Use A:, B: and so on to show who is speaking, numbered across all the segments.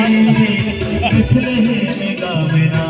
A: मिथले गावेना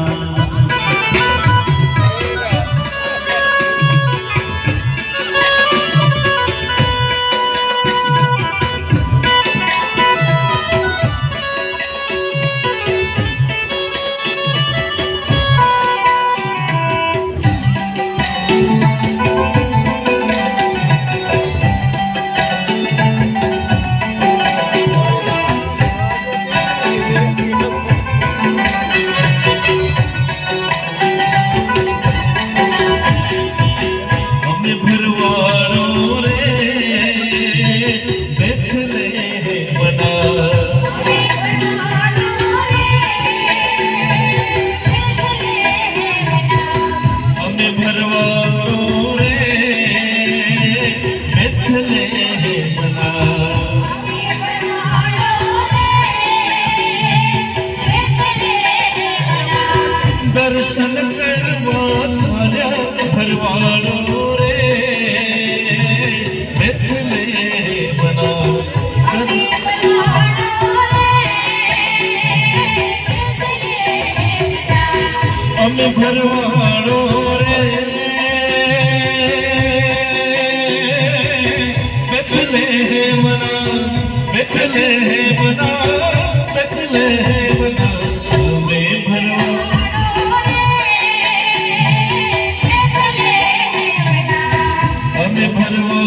A: दर्शन करवा थारा भरवाड़ो रे मिथले बना हम भरवाड़ो रे मिथले बना मिथले बना मिथले बना हमें भरवा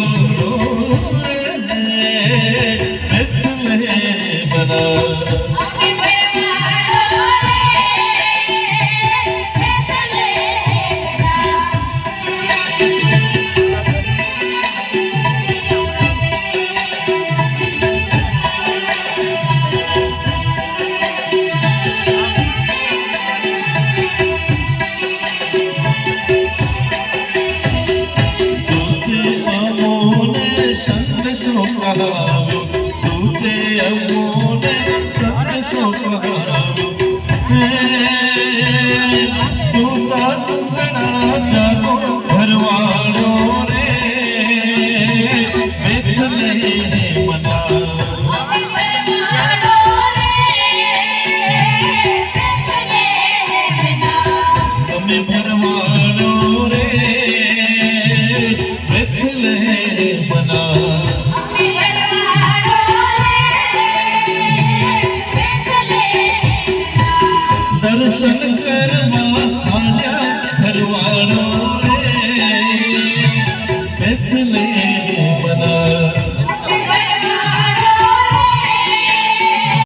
A: तूते अमोने संदेशो कहावो सूता तुंगड़ा जागो भरवाड़ो रे मिथले बना हमें भरवाड़ो रे मिथले बना दर्शन